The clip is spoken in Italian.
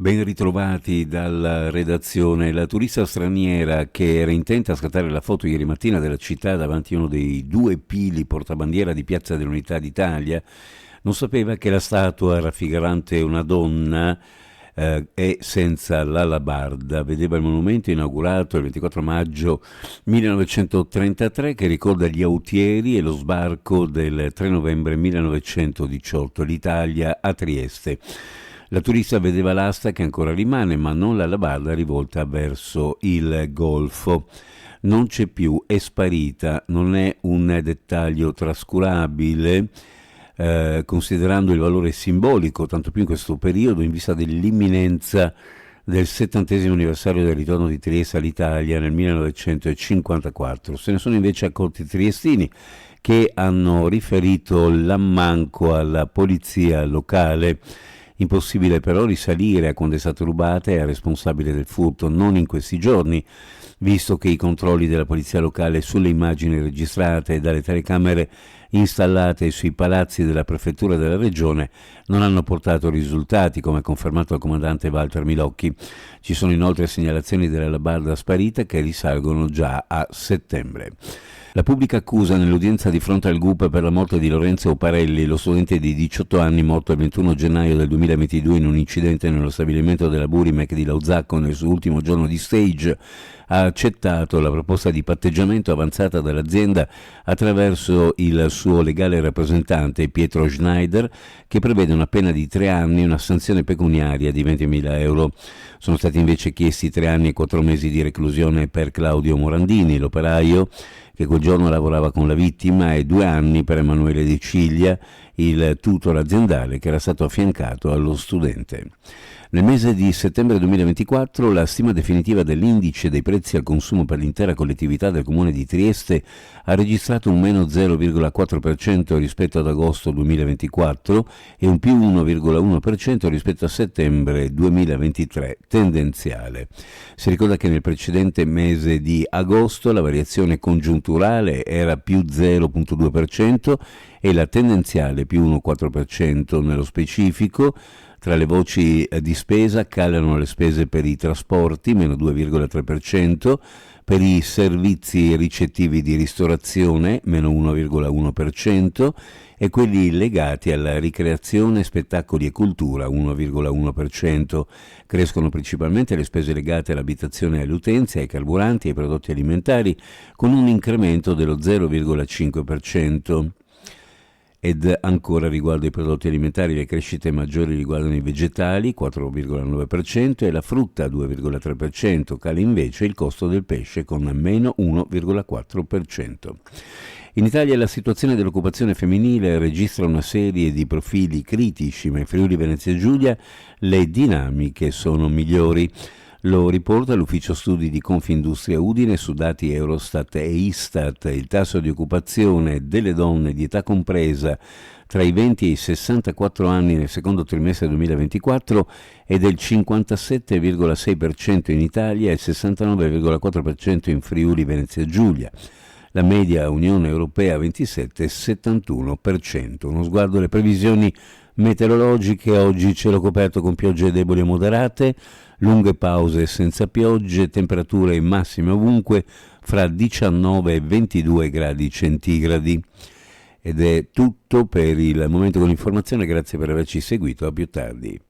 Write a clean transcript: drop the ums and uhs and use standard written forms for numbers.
Ben ritrovati dalla redazione. La turista straniera che era intenta a scattare la foto ieri mattina della città davanti a uno dei due pili portabandiera di Piazza dell'Unità d'Italia non sapeva che la statua raffigurante una donna e senza l'alabarda vedeva il monumento inaugurato il 24 maggio 1933 che ricorda gli autieri e lo sbarco del 3 novembre 1918, l'Italia a Trieste. La turista vedeva l'asta che ancora rimane, ma non l'alabarda rivolta verso il golfo. Non c'è più, è sparita, non è un dettaglio trascurabile, considerando il valore simbolico, tanto più in questo periodo, in vista dell'imminenza del 70° anniversario del ritorno di Trieste all'Italia nel 1954. Se ne sono invece accorti i triestini che hanno riferito l'ammanco alla polizia locale. Impossibile però risalire a quando è stata rubata e al responsabile del furto, non in questi giorni, visto che i controlli della polizia locale sulle immagini registrate e dalle telecamere installate sui palazzi della prefettura della regione non hanno portato risultati, come confermato dal comandante Walter Milocchi. Ci sono inoltre segnalazioni dell'alabarda sparita che risalgono già a settembre. La pubblica accusa nell'udienza di fronte al GUP per la morte di Lorenzo Parelli, lo studente di 18 anni morto il 21 gennaio del 2022 in un incidente nello stabilimento della Burimec di Lauzacco nel suo ultimo giorno di stage, ha accettato la proposta di patteggiamento avanzata dall'azienda attraverso il suo legale rappresentante Pietro Schneider, che prevede una pena di 3 anni e una sanzione pecuniaria di 20.000 euro. Sono stati invece chiesti 3 anni e 4 mesi di reclusione per Claudio Morandini, l'operaio che quel giorno lavorava con la vittima, e 2 anni per Emanuele De Ciglia, il tutor aziendale che era stato affiancato allo studente. Nel mese di settembre 2024 la stima definitiva dell'indice dei prezzi al consumo per l'intera collettività del comune di Trieste ha registrato un meno 0,4% rispetto ad agosto 2024 e un più 1,1% rispetto a settembre 2023, tendenziale. Si ricorda che nel precedente mese di agosto la variazione congiunturale era più 0,2% e la tendenziale più 1,4%. Nello specifico, tra le voci di spesa calano le spese per i trasporti, meno 2,3%, per i servizi ricettivi di ristorazione, meno 1,1%, e quelli legati alla ricreazione, spettacoli e cultura, 1,1%. Crescono principalmente le spese legate all'abitazione e alle utenze, ai carburanti e ai prodotti alimentari, con un incremento dello 0,5%. Ed ancora riguardo ai prodotti alimentari le crescite maggiori riguardano i vegetali, 4,9%, e la frutta, 2,3%, cala invece il costo del pesce con meno 1,4%. In Italia la situazione dell'occupazione femminile registra una serie di profili critici, ma in Friuli Venezia Giulia le dinamiche sono migliori. Lo riporta l'ufficio studi di Confindustria Udine su dati Eurostat e Istat. Il tasso di occupazione delle donne di età compresa tra i 20 e i 64 anni nel secondo trimestre 2024 è del 57,6% in Italia e il 69,4% in Friuli Venezia Giulia. La media Unione Europea 27 è 71%. Uno sguardo alle previsioni meteorologiche: oggi cielo coperto con piogge deboli e moderate, lunghe pause senza piogge, temperature massime ovunque fra 19 e 22 gradi centigradi. Ed è tutto per il momento con l'informazione, grazie per averci seguito, a più tardi.